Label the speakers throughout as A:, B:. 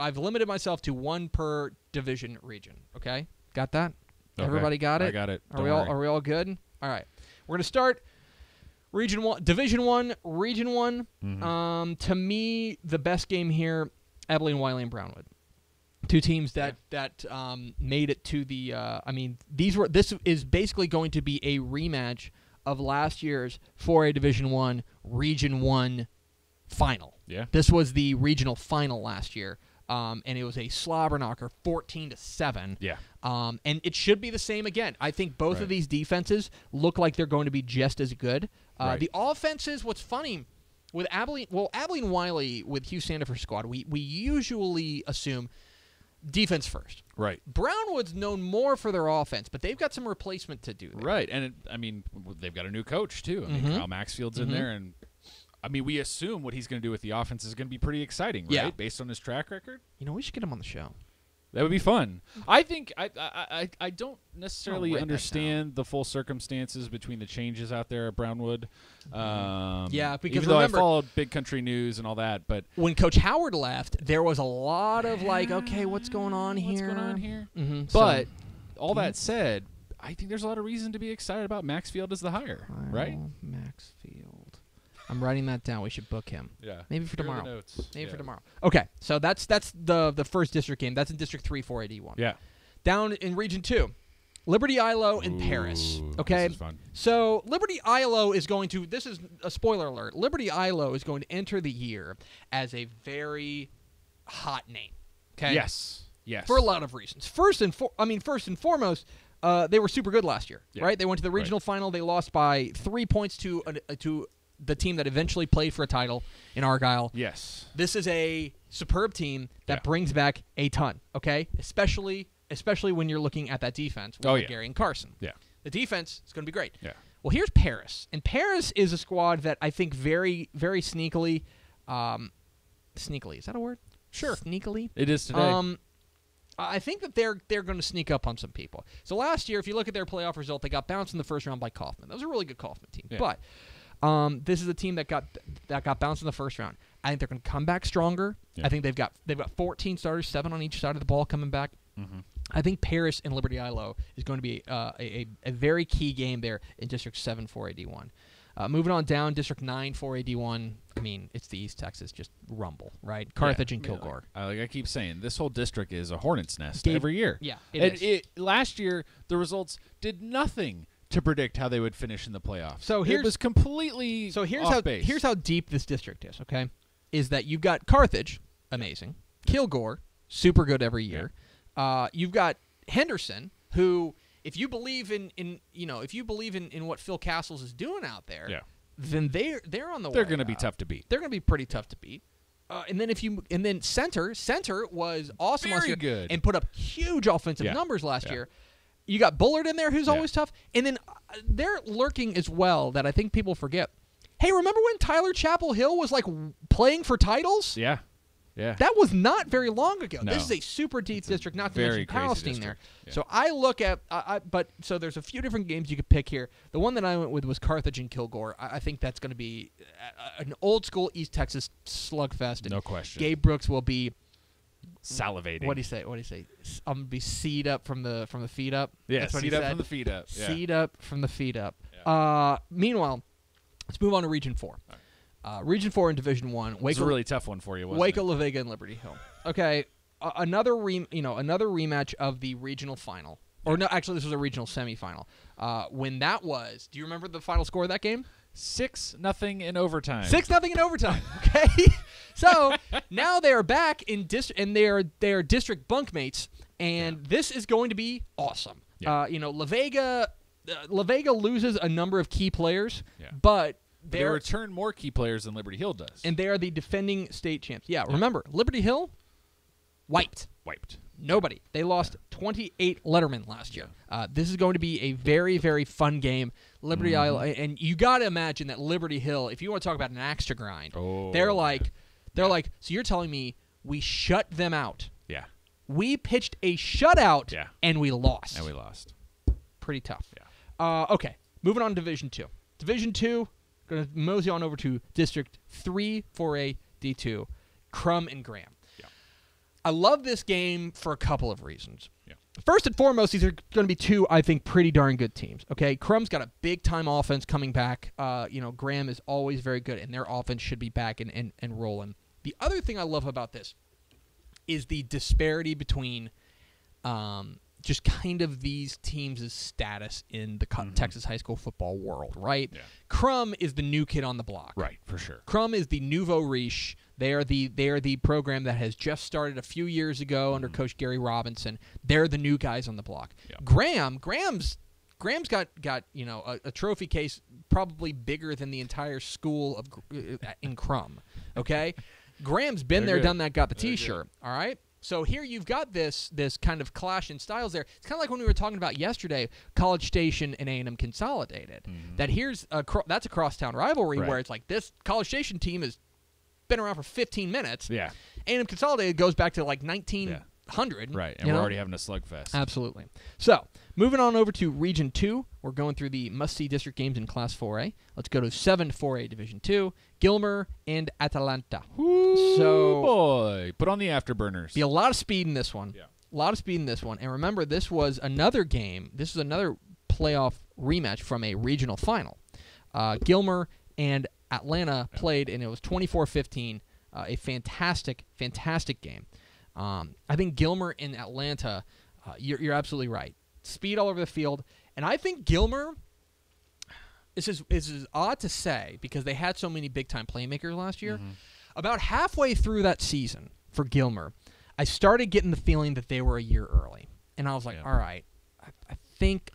A: I've limited myself to one per division region. Okay, got that?
B: Okay.
A: Everybody got it?
B: I got it.
A: Are we all good? All right. We're gonna start Division 1, Region 1.
B: Mm-hmm.
A: To me, the best game here, Abilene, Wiley, and Brownwood. Two teams that made it to the. This is basically going to be a rematch of last year's 4A Division 1 Region 1 final.
B: Yeah.
A: This was the regional final last year, and it was a slobber knocker, 14-7.
B: Yeah.
A: And it should be the same again. I think both of these defenses look like they're going to be just as good. The offenses, what's funny with Abilene Wiley with Hugh Sandifer's squad, we usually assume defense first.
B: Right.
A: Brownwood's known more for their offense, but they've got some replacement to do there.
B: Right. And, they've got a new coach, too. Kyle Maxfield's in there, and, we assume what he's going to do with the offense is going to be pretty exciting, right?
A: Yeah.
B: Based on his track record?
A: We should get him on the show.
B: That would be fun. I think I don't necessarily
A: write that
B: understand the full circumstances between the changes out there at Brownwood.
A: Because
B: even though
A: remember,
B: I followed Big Country News and all that, but
A: when Coach Howard left, there was a lot of okay, what's going on here?
B: What's going on here?
A: Mm-hmm.
B: But all that said, I think there's a lot of reason to be excited about Maxfield as the hire, right?
A: Maxfield. I'm writing that down. We should book him.
B: Yeah.
A: Maybe for
B: Here are
A: tomorrow.
B: the notes.
A: Maybe for tomorrow. Okay, so that's the first district game. That's in District 3, 4AD1.
B: Yeah.
A: Down in Region 2, Liberty Ilo and Paris. Okay.
B: This is fun.
A: So Liberty Ilo is going to. This is a spoiler alert. Liberty Ilo is going to enter the year as a very hot name. Okay.
B: Yes. For
A: a lot of reasons. First and foremost, they were super good last year.
B: Yeah.
A: Right. They went to the regional final. They lost by 3 points to the team that eventually played for a title in Argyle.
B: Yes.
A: This is a superb team that brings back a ton, okay? Especially when you're looking at that defense with Gary and Carson.
B: Yeah.
A: The defense is going to be great.
B: Yeah.
A: Well, here's Paris. And Paris is a squad that I think very, very sneakily is that a word?
B: Sure.
A: Sneakily?
B: It is today.
A: I think that they're going to sneak up on some people. So last year, if you look at their playoff result, they got bounced in the first round by Kaufman. That was a really good Kaufman team.
B: Yeah.
A: But this is a team that got bounced in the first round. I think they're going to come back stronger.
B: Yeah.
A: I think they've got 14 starters, 7 on each side of the ball coming back.
B: Mm-hmm.
A: I think Paris and Liberty Ilo is going to be a very key game there in District 7 4AD1. Moving on down, District 9 4AD1. It's the East Texas just rumble, right? Carthage and Kilgore.
B: Like I keep saying, this whole district is a hornet's nest every year.
A: Yeah,
B: last year, the results did nothing to predict how they would finish in the playoffs.
A: So
B: it was completely off base.
A: Here's how deep this district is, okay? Is that you've got Carthage, amazing. Kilgore, super good every year.
B: Yeah.
A: You've got Henderson, who, if you believe in what Phil Castles is doing out there, then they're on the way.
B: They're going to be tough to beat.
A: They're going to be pretty tough to beat. And then Center was awesome last year
B: good.
A: and put up huge offensive numbers last year. You got Bullard in there, who's always tough. And then they're lurking as well that I think people forget. Hey, remember when Tyler Chapel Hill was playing for titles?
B: Yeah. Yeah.
A: That was not very long ago.
B: No.
A: This is a super deep district, not to mention Palestine there.
B: Yeah.
A: So I look at, so there's a few different games you could pick here. The one that I went with was Carthage and Kilgore. I think that's going to be an old school East Texas slugfest.
B: No question.
A: Gabe Brooks will be
B: salivating.
A: What do you say? I'm gonna be seed up from the feet up.
B: Yeah,
A: that's what
B: seed
A: he
B: up
A: said.
B: from the feet up. Yeah.
A: Seed up from the feet up.
B: Yeah.
A: Meanwhile, let's move on to Region 4. Region 4 in Division 1.
B: It's a really tough one for you, wasn't
A: Waco, La Vega, and Liberty Hill. Okay, another rematch of the regional final. Or no, actually, this was a regional semifinal. When that was, do you remember the final score of that game?
B: 6-0 in overtime.
A: 6-0 in overtime. Okay, so now they are back in and they are district bunkmates, and this is going to be awesome.
B: Yeah.
A: La Vega loses a number of key players, but
B: they return more key players than Liberty Hill does,
A: and they are the defending state champs. Yeah, remember Liberty Hill wiped. Nobody. They lost 28 Letterman last year. This is going to be a very, very fun game. Liberty Isle, and you got to imagine that Liberty Hill, if you want to talk about an axe to grind, they're like, so you're telling me we shut them out?
B: Yeah.
A: We pitched a shutout, and we lost. Pretty tough.
B: Yeah.
A: Okay, moving on to Division 2. Division 2, going to mosey on over to District 3 for a D2, Crum and Graham. I love this game for a couple of reasons.
B: Yeah.
A: First and foremost, these are going to be two, I think, pretty darn good teams. Okay, Crum's got a big-time offense coming back. Graham is always very good, and their offense should be back and rolling. The other thing I love about this is the disparity between just kind of these teams' status in the Texas high school football world, right?
B: Yeah.
A: Crum is the new kid on the block.
B: Right, for sure.
A: Crum is the nouveau riche. They are the program that has just started a few years ago under Coach Gary Robinson. They're the new guys on the block. Yeah. Graham's got a trophy case probably bigger than the entire school of in Crum. Okay, Graham's been there, done that, got the T-shirt. All right. So here you've got this kind of clash in styles there. It's kind of like when we were talking about yesterday, College Station and A&M Consolidated. That that's a crosstown rivalry where it's like this College Station team has been around for 15 minutes.
B: Yeah.
A: A&M Consolidated goes back to like 1900.
B: Right, and we're already having a slugfest.
A: Absolutely. So moving on over to Region 2, we're going through the must-see district games in Class 4A. Let's go to 7 4A Division 2, Gilmer and Atalanta.
B: Ooh, boy. Put on the afterburners.
A: Be a lot of speed in this one.
B: Yeah.
A: A lot of speed in this one. And remember, this was another game. This was another playoff rematch from a regional final. Gilmer and Atlanta played, and it was 24-15. A fantastic, fantastic game. I think Gilmer and Atlanta, you're absolutely right. Speed all over the field. And I think Gilmer, this is odd to say because they had so many big-time playmakers last year. About halfway through that season for Gilmer, I started getting the feeling that they were a year early. And I was like, all right, I think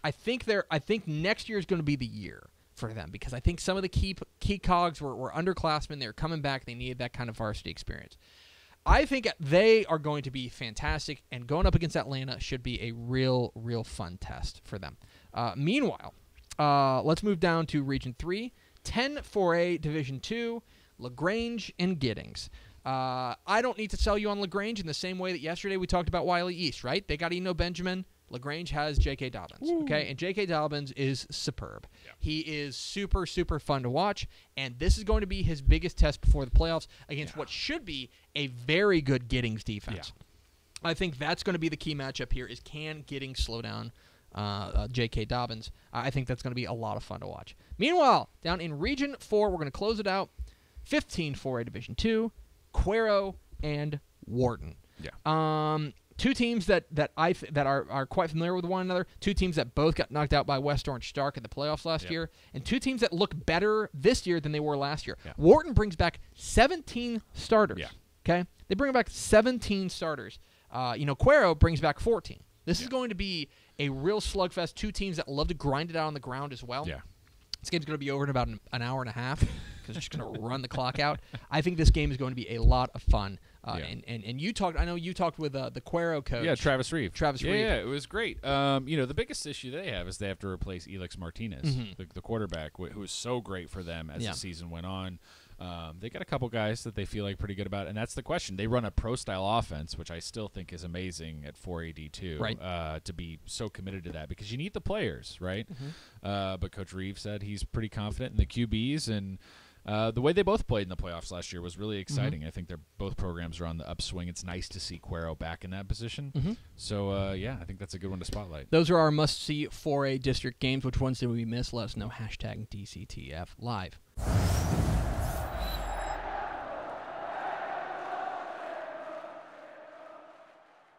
A: next year is going to be the year for them because I think some of the key cogs were underclassmen. They were coming back. They needed that kind of varsity experience. I think they are going to be fantastic, and going up against Atlanta should be a real, real fun test for them. Meanwhile, let's move down to Region 3, 10 4A Division 2, LaGrange and Giddings. I don't need to sell you on LaGrange in the same way that yesterday we talked about Wiley East, right? They got Eno Benjamin. LaGrange has J.K. Dobbins, okay? And J.K. Dobbins is superb. Yeah. He is super, super fun to watch, and this is going to be his biggest test before the playoffs against what should be a very good Giddings defense. Yeah. I think that's going to be the key matchup here is can Giddings slow down J.K. Dobbins. I think that's going to be a lot of fun to watch. Meanwhile, down in Region 4, we're going to close it out, 15 4A Division 2, Cuero and Wharton. Yeah. Two teams that are quite familiar with one another. Two teams that both got knocked out by West Orange Stark in the playoffs last year, and two teams that look better this year than they were last year. Yeah. Wharton brings back 17 starters. Yeah. Okay, they bring back 17 starters. Cuero brings back 14. This is going to be a real slugfest. Two teams that love to grind it out on the ground as well. Yeah. This game's going to be over in about an hour and a half because they're just going to run the clock out. I think this game is going to be a lot of fun. And you talked. I know you talked with the Cuero coach.
B: Yeah, Travis Reeve.
A: Reeve.
B: Yeah, it was great. The biggest issue they have is they have to replace Elix Martinez, the quarterback, who was so great for them as the season went on. They got a couple guys that they feel like pretty good about, and that's the question. They run a pro-style offense, which I still think is amazing at 4AD2, right. To be so committed to that because you need the players, right? But Coach Reeve said he's pretty confident in the QBs, and the way they both played in the playoffs last year was really exciting. I think both programs are on the upswing. It's nice to see Cuero back in that position. So, I think that's a good one to spotlight.
A: Those are our must-see 4A district games. Which ones did we miss? Let us know. #DCTF Live.